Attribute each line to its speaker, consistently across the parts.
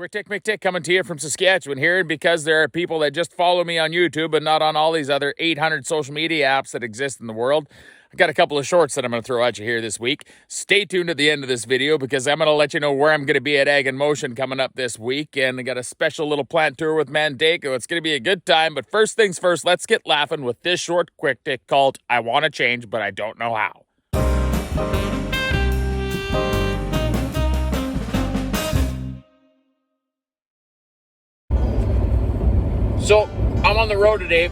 Speaker 1: Quick Tick McTick coming to you from Saskatchewan here, because there are people that just follow me on YouTube but not on all these other 800 social media apps that exist in the world. I got a couple of shorts that I'm going to throw at you here this week. Stay tuned at the end of this video because I'm going to let you know where I'm going to be at Ag in Motion coming up this week. And I got a special little plant tour with Mandako. It's going to be a good time. But first things first, let's get laughing with this short Quick Tick called I Want to Change, but I Don't Know How. So, I'm on the road today,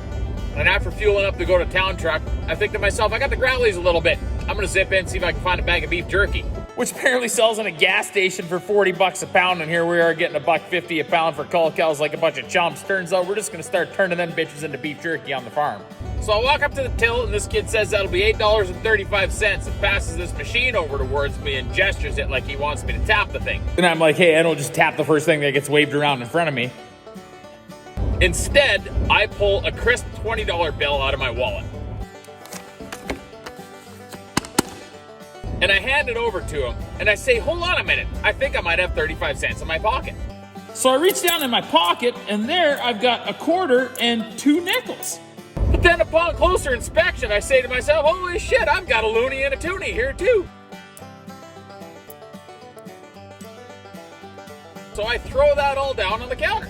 Speaker 1: and after fueling up to go to town truck, I think to myself, I got the growlies a little bit. I'm going to zip in and see if I can find a bag of beef jerky, which apparently sells in a gas station for 40 bucks a pound, and here we are getting $1.50 a pound for cull cows like a bunch of chumps. Turns out we're just going to start turning them bitches into beef jerky on the farm. So I walk up to the till, and this kid says that'll be $8.35, and passes this machine over towards me and gestures it like he wants me to tap the thing. And I'm like, hey, I don't just tap the first thing that gets waved around in front of me. Instead, I pull a crisp $20 bill out of my wallet. And I hand it over to him, and I say, hold on a minute, I think I might have 35 cents in my pocket. So I reach down in my pocket, and there I've got a quarter and 2 nickels. But then upon closer inspection, I say to myself, holy shit, I've got a loony and a toonie here too. So I throw that all down on the counter.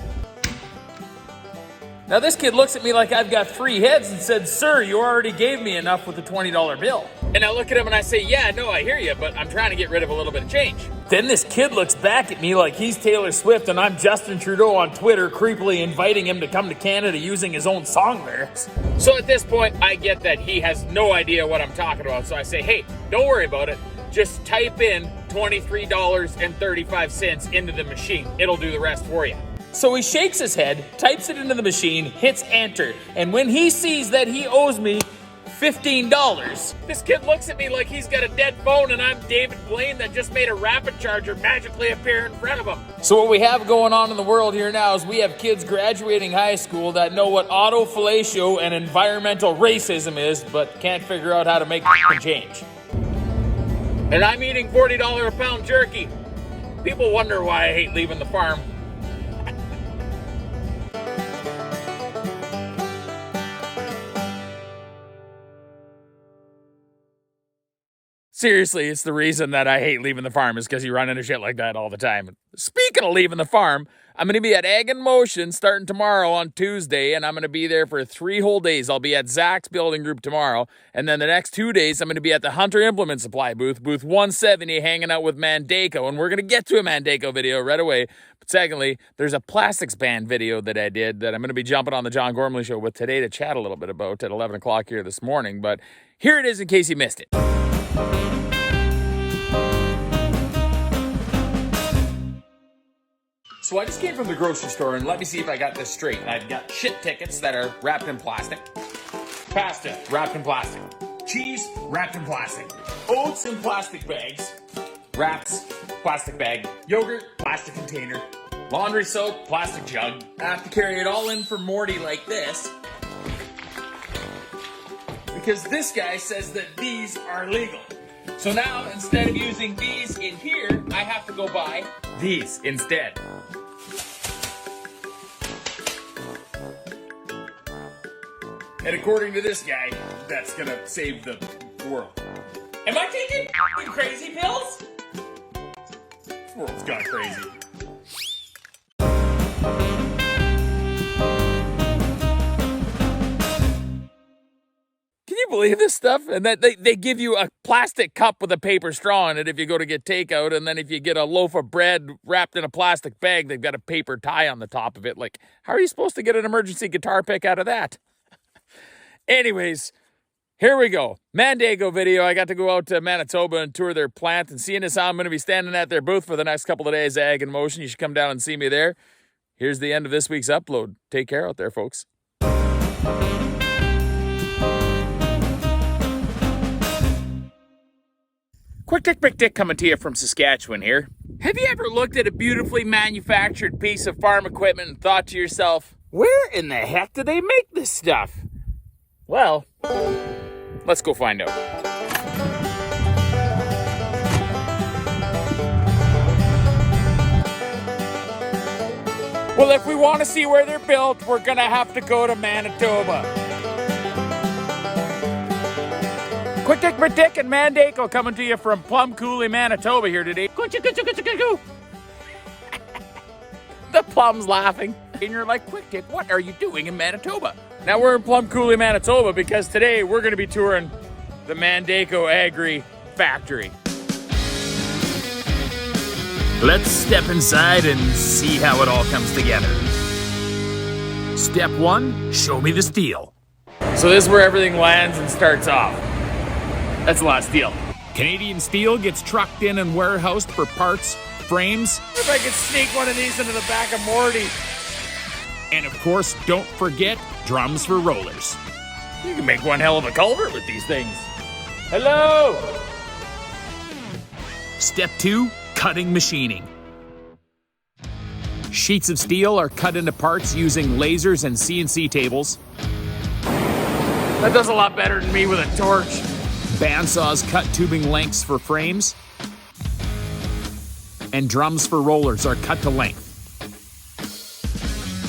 Speaker 1: Now this kid looks at me like I've got 3 heads and said, sir, you already gave me enough with the $20 bill. And I look at him and I say, yeah, no, I hear you, but I'm trying to get rid of a little bit of change. Then this kid looks back at me like he's Taylor Swift and I'm Justin Trudeau on Twitter, creepily inviting him to come to Canada using his own song lyrics. So at this point, I get that he has no idea what I'm talking about. So I say, hey, don't worry about it. Just type in $23.35 into the machine. It'll do the rest for you. So he shakes his head, types it into the machine, hits enter, and when he sees that he owes me $15, this kid looks at me like he's got a dead phone and I'm David Blaine that just made a rapid charger magically appear in front of him. So what we have going on in the world here now is we have kids graduating high school that know what autofellatio and environmental racism is, but can't figure out how to make change. And I'm eating $40 a pound jerky. People wonder why I hate leaving the farm. Seriously, it's the reason that I hate leaving the farm is because you run into shit like that all the time. Speaking of leaving the farm, I'm going to be at Ag in Motion starting tomorrow on Tuesday, and I'm going to be there for 3 whole days. I'll be at Zach's building group tomorrow, and then the next 2 days, I'm going to be at the Hunter Implement Supply booth 170, hanging out with Mandako, and we're going to get to a Mandako video right away. But secondly, there's a plastics band video that I did that I'm going to be jumping on the John Gormley show with today to chat a little bit about at 11 o'clock here this morning, but here it is in case you missed it. So I just came from the grocery store, and let me see if I got this straight. I've got shit tickets that are wrapped in plastic, pasta wrapped in plastic, cheese wrapped in plastic, oats in plastic bags, wraps, plastic bag, yogurt, plastic container, laundry soap, plastic jug. I have to carry it all in for Morty like this, because this guy says that these are legal. So now, instead of using these in here, I have to go buy these instead. And according to this guy, that's gonna save the world. Am I taking crazy pills? This world's gone crazy. Can you believe this stuff? And that they give you a plastic cup with a paper straw in it if you go to get takeout, and then if you get a loaf of bread wrapped in a plastic bag, they've got a paper tie on the top of it. Like, how are you supposed to get an emergency guitar pick out of that? Anyways, here we go. Mandako video. I got to go out to Manitoba and tour their plant, and seeing as how I'm going to be standing at their booth for the next couple of days, Ag in Motion, you should come down and see me there. Here's the end of this week's upload. Take care out there, folks. Quick Tick McTick coming to you from Saskatchewan here. Have you ever looked at a beautifully manufactured piece of farm equipment and thought to yourself, where in the heck do they make this stuff? Well, let's go find out. Well, if we want to see where they're built, we're gonna have to go to Manitoba. Quick Dick, Dick, and Mandako coming to you from Plum Coulee, Manitoba here today. The Plum's laughing. And you're like, Quick Dick, what are you doing in Manitoba? Now we're in Plum Coulee, Manitoba because today we're gonna be touring the Mandako Agri factory. Let's step inside and see how it all comes together. Step 1, show me the steel. So this is where everything lands and starts off. That's a lot of steel. Canadian steel gets trucked in and warehoused for parts, frames. If I could sneak one of these into the back of Morty. And of course, don't forget drums for rollers. You can make one hell of a culvert with these things. Hello! Step 2, cutting machining. Sheets of steel are cut into parts using lasers and CNC tables. That does a lot better than me with a torch. Bandsaws cut tubing lengths for frames. And drums for rollers are cut to length.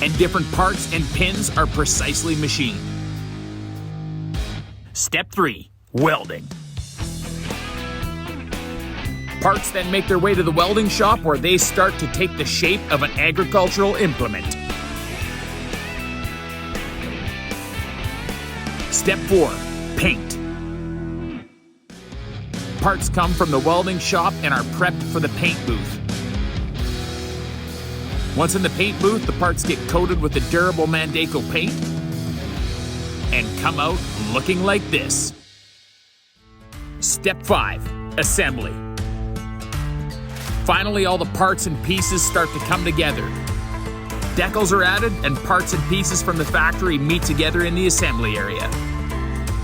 Speaker 1: And different parts and pins are precisely machined. Step 3, welding. Parts then make their way to the welding shop where they start to take the shape of an agricultural implement. Step 4, paint. Parts come from the welding shop and are prepped for the paint booth. Once in the paint booth, the parts get coated with the durable Mandako paint and come out looking like this. Step 5, assembly. Finally, all the parts and pieces start to come together. Decals are added and parts and pieces from the factory meet together in the assembly area.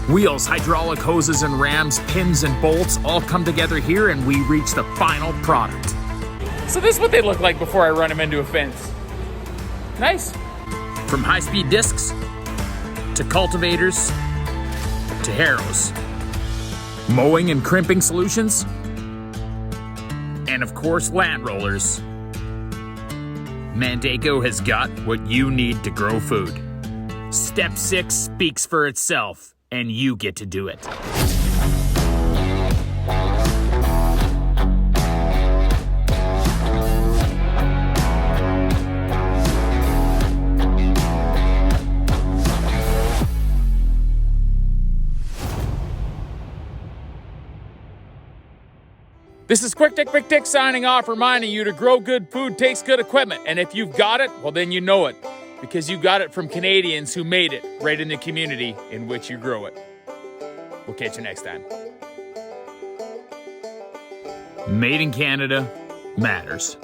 Speaker 1: Wheels, hydraulic hoses and rams, pins and bolts all come together here and we reach the final product. So this is what they look like before I run them into a fence. Nice. From high-speed discs, to cultivators, to harrows, mowing and crimping solutions, and of course land rollers. Mandako has got what you need to grow food. Step 6 speaks for itself, and you get to do it. This is Quick Dick signing off, reminding you to grow good food takes good equipment. And if you've got it, well then you know it. Because you got it from Canadians who made it right in the community in which you grow it. We'll catch you next time. Made in Canada matters.